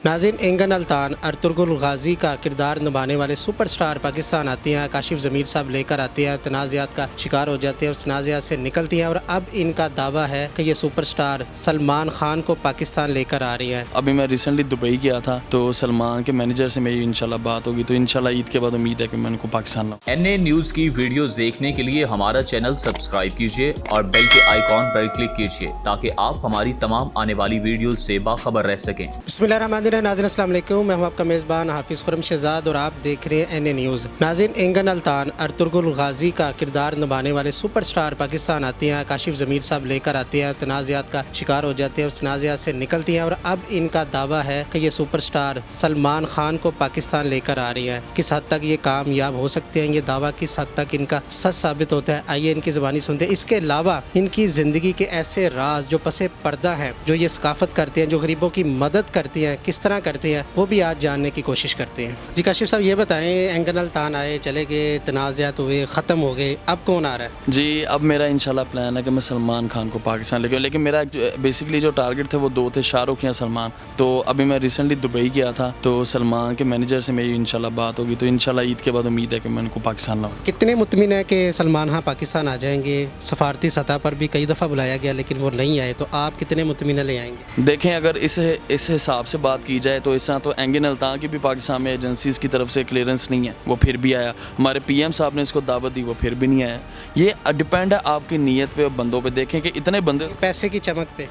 नाज़रीन, एंगन अल्तान अर्तुगरुल गाज़ी का किरदार निभाने वाले सुपरस्टार पाकिस्तान आती हैं। काशिफ ज़मीर साहब लेकर आते हैं, तनाज़ात का शिकार हो जाते हैं, उस तनाज़ात से निकलती हैं और अब इनका दावा है कि ये सुपरस्टार सलमान खान को पाकिस्तान लेकर आ रही हैं। अभी मैं रिसेंटली दुबई गया था तो सलमान के मैनेजर से मेरी इंशाल्लाह बात होगी, तो इंशाल्लाह ईद के बाद उम्मीद है कि मैं उनको पाकिस्तान लाऊं। NA न्यूज़ की वीडियोस देखने के लिए हमारा चैनल सब्सक्राइब कीजिए और बेल के आइकॉन पर क्लिक कीजिए ताकि आप हमारी तमाम आने वाली वीडियोस से बाखबर रह सकें। बिस्मिल्लाहिर्रहमानिर्रहीम। नाज़रीन अस्सलाम वालेकुम, मैं हूं आपका मेज़बान हाफिज़ खुरम शहजाद और आप देख रहे हैं NA न्यूज़। नाज़रीन, एंगन अल्तान अर्तुगरुल गाज़ी का किरदार निभाने वाले सुपरस्टार पाकिस्तान आती हैं। काशिफ ज़मीर साहब लेकर आते हैं, तनाज़ात का शिकार हो जाते हैं, उस तनाज़ात से निकलती हैं और अब इनका दावा है कि ये सुपरस्टार सलमान खान को पाकिस्तान लेकर आ रही हैं। किस हद तक ये कामयाब हो सकते हैं, ये दावा किस हद तक इनका सच साबित होता है, आइए इनकी ज़बानी सुनते हैं। इसके अलावा इनकी ज़िंदगी के ऐसे राज जो पसे पर्दा हैं, जो ये सकाफत करते हैं, जो गरीबों की मदद करती हैं, किस तरह करती हैं, वो भी आज जानने की कोशिश करते हैं। जी काशिफ साहब, ये बताएं, एंगन अल्तान आए, चले गए, तनाज़ात हुए, ख़त्म हो गए, अब कौन आ रहा है? जी, अब मेरा इंशाल्लाह प्लान है कि मैं सलमान खान को पाकिस्तान लेके, लेकिन मेरा बेसिकली जो टारगेट थे वो दो थे, शाहरुख या सलमान। तो अभी मैं रिसेंटली दुबई गया था तो सलमान के मैनेजर से मेरी इंशाल्लाह बात होगी, तो इंशाल्लाह ईद के बाद उम्मीद है कि मैं उनको पाकिस्तान लाऊं। कितने मुतमिन है कि सलमान हाँ पाकिस्तान आ जाएंगे? सफारती सतह पर भी कई दफ़ा बुलाया गया लेकिन वो नहीं आए, तो आप कितने मुतमिन ले आएंगे? देखें, अगर इस हिसाब से बात की जाए तो इस तरह तो एंगन अल्तान की भी पाकिस्तान में एजेंसीज़ की तरफ से क्लियरेंस नहीं है, वो फिर भी आया। हमारे PM साहब ने इसको दावत दी, वो फिर भी नहीं आया। ये डिपेंड है आपकी नीयत पे और बंदों पे। देखें कि इतने बंदे पैसे की चमक पे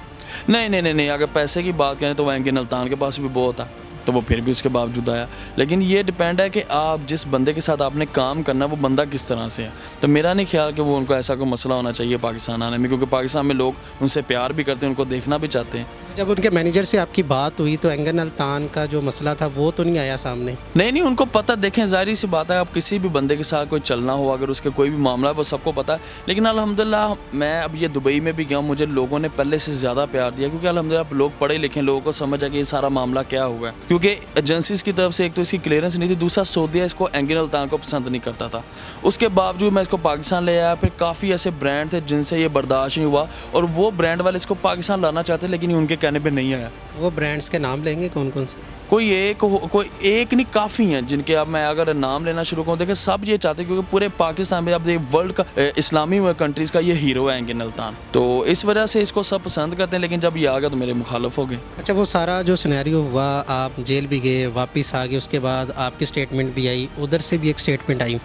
नहीं, अगर पैसे की बात करें तो एंगन अल्तान के पास भी बहुत है, तो वो फिर भी उसके बावजूद आया। लेकिन ये डिपेंड है कि आप जिस बंदे के साथ आपने काम करना है वो बंदा किस तरह से है। तो मेरा नहीं ख्याल कि वो उनको ऐसा कोई मसला होना चाहिए पाकिस्तान आने में, क्योंकि पाकिस्तान में लोग उनसे प्यार भी करते हैं, उनको देखना भी चाहते हैं। जब उनके मैनेजर से आपकी बात हुई तो एंगन अल्तान का जो मसला था वो तो नहीं आया सामने? नहीं, उनको पता। देखें, ज़ाहिर सी बात है, आप किसी भी बंदे के साथ कोई चलना हो, अगर उसके कोई भी मामला है वो सबको पता है। लेकिन अल्हम्दुलिल्लाह मैं अब ये दुबई में भी गया, मुझे लोगों ने पहले से ज़्यादा प्यार दिया, क्योंकि अल्हम्दुलिल्लाह लोग पढ़े लिखे, लोगों को समझ आ कि ये सारा मामला क्या हुआ है। क्योंकि एजेंसीज़ की तरफ से एक तो इसकी क्लियरेंस नहीं थी, दूसरा सऊदीया इसको एंगन अल्तान को पसंद नहीं करता था। उसके बावजूद मैं इसको पाकिस्तान ले आया। फिर काफ़ी ऐसे ब्रांड थे जिनसे ये बर्दाश्त नहीं हुआ और वो ब्रांड वाले इसको पाकिस्तान लाना चाहते, लेकिन ये उनके कहने पर नहीं आया। वो ब्रांड्स के नाम लेंगे कौन कौन से? कोई एक नहीं, काफ़ी हैं जिनके अब मैं अगर नाम लेना शुरू करूँ। देखें, सब ये चाहते हैं, क्योंकि पूरे पाकिस्तान में अब वर्ल्ड का इस्लामी कंट्रीज़ का ये हीरो है एंगन अल्तान, तो इस वजह से इसको सब पसंद करते हैं। लेकिन जब ये आ गया तो मेरे मुखालिफ हो गए। अच्छा, वो सारा जो सिनेरियो हुआ, आप जेल भी गए, वापस आ गए, उसके बाद आपकी स्टेटमेंट भी आई, उधर से भी एक स्टेटमेंट आई,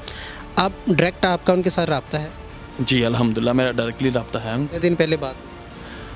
आप डायरेक्ट आपका उनके साथ रब्ता है? जी अल्हम्दुलिल्लाह, मेरा डायरेक्टली रब्ता है उनसे। दिन पहले बात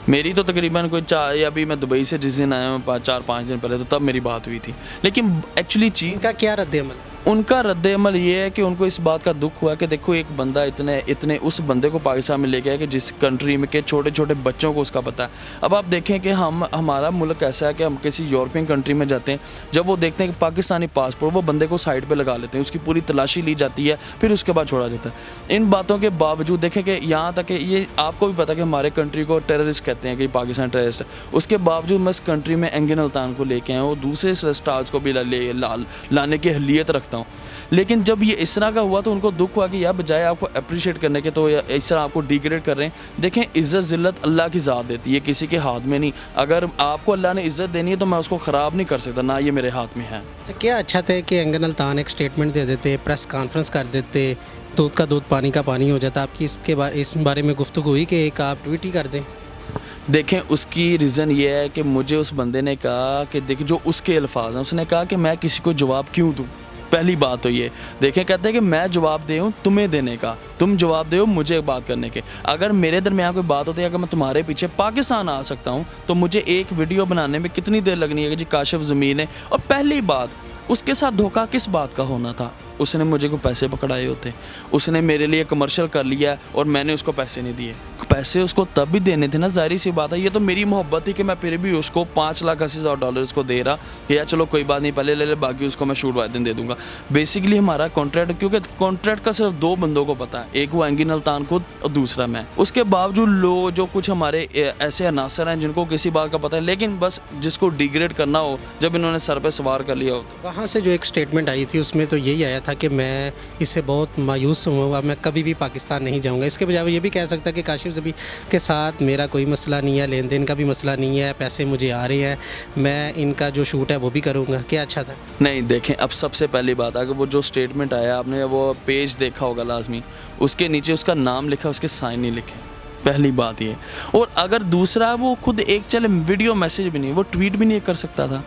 मेरी तो तकरीबन कोई अभी मैं दुबई से जिस दिन आया हूँ 4-5 दिन पहले, तो तब मेरी बात हुई थी। लेकिन एक्चुअली चीज़ इनका क्या रद्द-ए-अमल है? उनका रद्द-ए-अमल ये है कि उनको इस बात का दुख हुआ कि देखो, एक बंदा इतने उस बंदे को पाकिस्तान में लेके आया कि जिस कंट्री में के छोटे छोटे बच्चों को उसका पता है। अब आप देखें कि हमारा मुल्क ऐसा है कि हम किसी यूरोपियन कंट्री में जाते हैं, जब वो देखते हैं कि पाकिस्तानी पासपोर्ट, वो बंदे को साइड पे लगा लेते हैं, उसकी पूरी तलाशी ली जाती है, फिर उसके बाद छोड़ा जाता है। इन बातों के बावजूद देखें कि यहाँ तक कि ये आपको भी पता है कि हमारे कंट्री को टेररिस्ट कहते हैं कि पाकिस्तान टेररिस्ट है, उसके बावजूद मैं इस कंट्री में एंगन अल्तान को लेके आया हूँ, दूसरे स्टार्स को भी लाने की अहलियत रखता हूँ। लेकिन जब ये इस तरह का हुआ तो उनको दुख हुआ कि यार बजाय आपको अप्रिशिएट करने के तो इस तरह आपको डिग्रेड कर रहे हैं। देखें, इज़्ज़त ज़िल्लत अल्लाह की ज़ात देती है, किसी के हाथ में नहीं। अगर आपको अल्लाह ने इज़्ज़त देनी है तो मैं उसको ख़राब नहीं कर सकता, ना ये मेरे हाथ में है। अच्छा, क्या अच्छा था कि एंगन अल्तान एक स्टेटमेंट दे देते, प्रेस कॉन्फ्रेंस कर देते, दूध का दूध पानी का पानी हो जाता? आपकी इस बारे में गुफ्तगू हुई कि एक आप ट्वीट ही कर दें? देखें, उसकी रीज़न ये है कि मुझे उस बंदे ने कहा कि देखिए, जो उसके अल्फाज हैं, उसने कहा कि मैं किसी को जवाब क्यों दूँ। पहली बात तो ये देखें, कहते हैं कि मैं जवाब दे हूँ तुम्हें देने का, तुम जवाब दे हो मुझे बात करने के। अगर मेरे दरमियान कोई बात होती है, अगर मैं तुम्हारे पीछे पाकिस्तान आ सकता हूँ तो मुझे एक वीडियो बनाने में कितनी देर लगनी है कि जी काशिफ ज़मीर ने। और पहली बात, उसके साथ धोखा किस बात का होना था? उसने मुझे को पैसे पकड़ाए होते, उसने मेरे लिए कमर्शियल कर लिया और मैंने उसको पैसे नहीं दिए। पैसे उसको तब भी देने थे ना, जाहिर सी बात है। ये तो मेरी मोहब्बत थी कि मैं फिर भी उसको $5,80,000 को दे रहा कि यार चलो कोई बात नहीं, पहले ले ले, बाकी उसको मैं शूट वाले दिन दे दूंगा। बेसिकली हमारा कॉन्ट्रैक्ट, क्योंकि कॉन्ट्रैक्ट का सिर्फ 2 बंदों को पता है, एक वो एंगन अल्तान खुद और दूसरा मैं। उसके बावजूद लोग जो कुछ हमारे ऐसे अनासर हैं जिनको किसी बात का पता है, लेकिन बस जिसको डिग्रेड करना हो, जब इन्होंने सर पर सवार कर लिया हो। वहाँ से जो एक स्टेटमेंट आई थी उसमें तो यही आया था था कि मैं इससे बहुत मायूस हूँ, अब मैं कभी भी पाकिस्तान नहीं जाऊँगा। इसके बजाय वो ये भी कह सकता कि काशिफ ज़मीर के साथ मेरा कोई मसला नहीं है, लेन देन का भी मसला नहीं है, पैसे मुझे आ रहे हैं, मैं इनका जो शूट है वो भी करूँगा। क्या अच्छा था? नहीं देखें, अब सबसे पहली बात, अगर वो जो स्टेटमेंट आया आपने वो पेज देखा होगा लाजमी, उसके नीचे उसका नाम लिखा, उसके साइन नहीं लिखे, पहली बात ये। और अगर दूसरा, वो खुद एक चले वीडियो मैसेज भी नहीं, वो ट्वीट भी नहीं कर सकता था।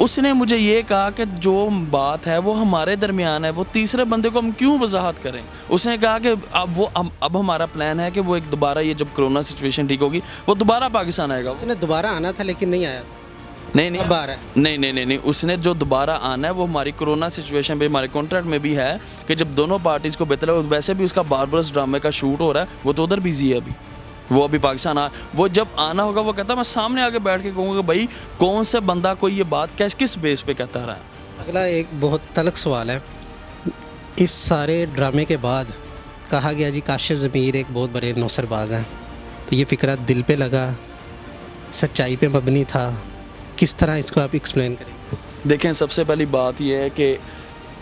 उसने मुझे ये कहा कि जो बात है वो हमारे दरमियान है, वो तीसरे बंदे को हम क्यों वजाहत करें। उसने कहा कि अब हमारा प्लान है कि वो एक दोबारा, ये जब कोरोना सिचुएशन ठीक होगी, वो दोबारा पाकिस्तान आएगा। उसने दोबारा आना था लेकिन नहीं आया। नहीं अब आ रहा है। नहीं, उसने जो दोबारा आना है वो हमारी कोरोना सिचुएशन पे, हमारे कॉन्ट्रैक्ट में भी है कि जब दोनों पार्टीज़ को बेहतर है। वैसे भी उसका बारबरस ड्रामे का शूट हो रहा है, वो तो उधर बिजी है अभी, वो अभी पाकिस्तान वो जब आना होगा वो कहता मैं सामने आके बैठ के कहूँगा कि भाई कौन से बंदा कोई ये बात किस बेस पे कहता रहा है। अगला एक बहुत तल्ख सवाल है। इस सारे ड्रामे के बाद कहा गया जी काशिफ ज़मीर एक बहुत बड़े नौसरबाज हैं, तो ये फ़िक्रा दिल पे लगा, सच्चाई पे मबनी था, किस तरह इसको आप एक्सप्लेन करेंगे? देखें, सबसे पहली बात यह है कि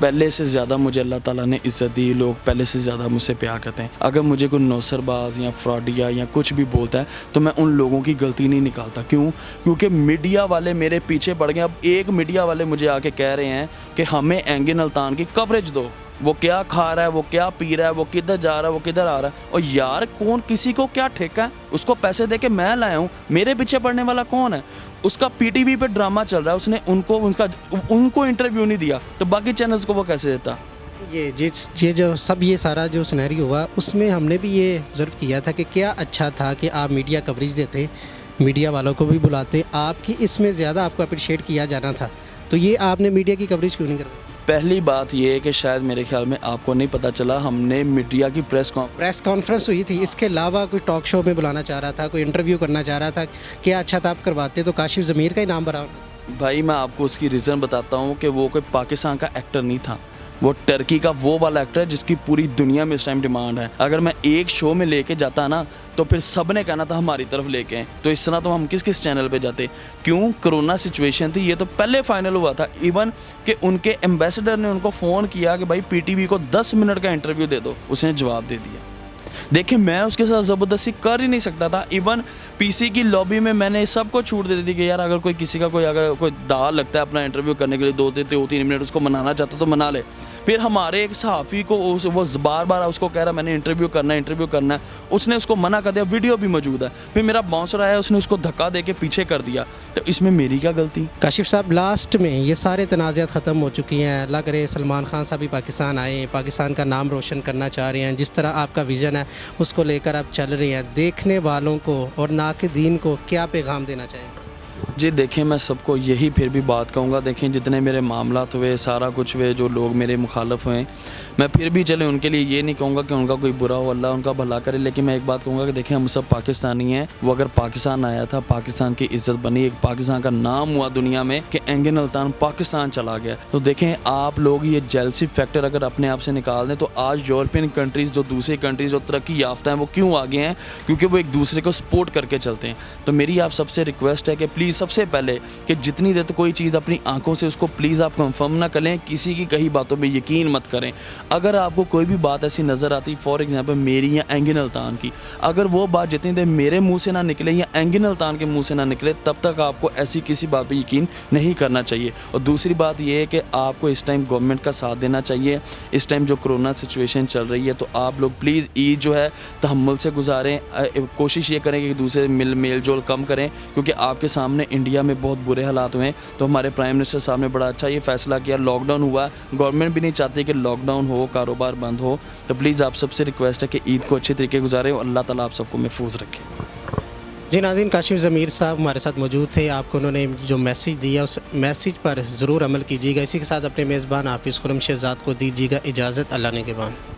पहले से ज़्यादा मुझे अल्लाह ताला ने इज़्ज़त दी, लोग पहले से ज़्यादा मुझसे प्यार करते हैं। अगर मुझे कोई नौसरबाज या फ्रॉडिया या कुछ भी बोलता है तो मैं उन लोगों की गलती नहीं निकालता। क्यों? क्योंकि मीडिया वाले मेरे पीछे पड़ गए। अब एक मीडिया वाले मुझे आके कह रहे हैं कि हमें एंगिन अल्तान की कवरेज दो, वो क्या खा रहा है, वो क्या पी रहा है, वो किधर जा रहा है, वो किधर आ रहा है। और यार, कौन, किसी को क्या ठेका है? उसको पैसे दे के मैं लाया हूँ, मेरे पीछे पड़ने वाला कौन है? उसका पीटीवी पे ड्रामा चल रहा है, उसने उनको इंटरव्यू नहीं दिया, तो बाकी चैनल्स को वो कैसे देता? ये जो सब ये सारा जो सिनेरियो हुआ, उसमें हमने भी ये ऑब्ज़र्व किया था कि क्या अच्छा था कि आप मीडिया कवरेज देते, मीडिया वालों को भी बुलाते, आपकी इसमें ज़्यादा आपको अप्रिशिएट किया जाना था, तो ये आपने मीडिया की कवरेज क्यों नहीं करवाई? पहली बात ये है कि शायद मेरे ख्याल में आपको नहीं पता चला, हमने मीडिया की प्रेस कॉन्फ्रेंस हुई थी, इसके अलावा कोई टॉक शो में बुलाना चाह रहा था, कोई इंटरव्यू करना चाह रहा था, क्या अच्छा था आप करवाते तो काशिफ ज़मीर का ही नाम बरा। भाई मैं आपको उसकी रीज़न बताता हूँ कि वो कोई पाकिस्तान का एक्टर नहीं था, वो टर्की का वो वाला एक्टर है जिसकी पूरी दुनिया में इस टाइम डिमांड है। अगर मैं एक शो में लेके जाता ना तो फिर सब ने कहना था हमारी तरफ लेके आए, तो इस तरह तो हम किस चैनल पे जाते। क्यों? कोरोना सिचुएशन थी, ये तो पहले फाइनल हुआ था। इवन कि उनके एम्बेसडर ने उनको फ़ोन किया कि भाई पीटीवी को 10 मिनट का इंटरव्यू दे दो, उसने जवाब दे दिया। देखिए, मैं उसके साथ ज़बरदस्ती कर ही नहीं सकता था। इवन पीसी की लॉबी में मैंने सबको छूट दे दी थी कि यार अगर कोई किसी का अगर कोई दाल लगता है अपना इंटरव्यू करने के लिए 2-3 मिनट उसको मनाना चाहता तो मना ले। फिर हमारे एक सहाफ़ी को वो बार उसको कह रहा मैंने इंटरव्यू करना है, उसने उसको मना कर दिया, वीडियो भी मौजूद है। फिर मेरा बाउंसर आया, उसने उसको धक्का दे के पीछे कर दिया, तो इसमें मेरी क्या गलती? काशिफ साहब, लास्ट में ये सारे तनाज़ात ख़त्म हो चुकी हैं, अल्लाह करे सलमान खान साहब भी पाकिस्तान आए, पाकिस्तान का नाम रोशन करना चाह रहे हैं, जिस तरह आपका विज़न है उसको लेकर आप चल रहे हैं, देखने वालों को और नाक़दीन को क्या पैगाम देना चाहेंगे? जी देखें, मैं सबको यही फिर भी बात कहूँगा, देखें जितने मेरे मामलात हुए, सारा कुछ हुए, जो लोग मेरे मुखालफ हुए, मैं फिर भी चले उनके लिए ये नहीं कहूँगा कि उनका कोई बुरा हो, अल्लाह उनका भला करे। लेकिन मैं एक बात कहूँगा कि देखें, हम सब पाकिस्तानी हैं। वो अगर पाकिस्तान आया था, पाकिस्तान की इज़्ज़त बनी, एक पाकिस्तान का नाम हुआ दुनिया में कि एंगिन अल्तान पाकिस्तान चला गया, तो देखें आप लोग ये जेलसी फैक्टर अगर अपने आप से निकाल दें तो आज यूरोपियन कंट्रीज़, जो दूसरी कंट्रीज़ जो तरक्की याफ्ता हैं, वो क्यों आगे हैं? क्योंकि वो एक दूसरे को सपोर्ट करके चलते हैं। तो मेरी आप सबसे रिक्वेस्ट है कि प्लीज़ सबसे पहले कि जितनी देर तो कोई चीज़ अपनी आंखों से उसको प्लीज़ आप कंफर्म ना करें, किसी की कही बातों पे यकीन मत करें। अगर आपको कोई भी बात ऐसी नज़र आती, फॉर एग्जांपल मेरी या एंगिन अल्तान की, अगर वो बात जितनी देर मेरे मुंह से ना निकले या एंगिन अल्तान के मुंह से ना निकले, तब तक आपको ऐसी किसी बात पे यकीन नहीं करना चाहिए। और दूसरी बात ये है कि आपको इस टाइम गवर्नमेंट का साथ देना चाहिए। इस टाइम जो कोरोना सिचुएशन चल रही है, तो आप लोग प्लीज़ ईद जो है तहम्मुल से गुजारें, कोशिश ये करें कि दूसरे मेल जोल कम करें, क्योंकि आपके सामने इंडिया में बहुत बुरे हालात हुए हैं। तो हमारे प्राइम मिनिस्टर साहब ने बड़ा अच्छा ये फैसला किया, लॉकडाउन हुआ, गवर्नमेंट भी नहीं चाहती कि लॉकडाउन हो, कारोबार बंद हो। तो प्लीज़ आप सबसे रिक्वेस्ट है कि ईद को अच्छे तरीके गुजारें और अल्लाह ताला आप सबको महफूज रखे। जी नाज़रीन, काशिफ ज़मीर साहब हमारे साथ मौजूद थे। आपको उन्होंने जो मैसेज दिया उस मैसेज पर ज़रूर अमल कीजिएगा। इसी के साथ अपने मेज़बान हाफिज़ खुर्रम शहज़ाद को दीजिएगा इजाज़त। अल्लाह ने के बाद।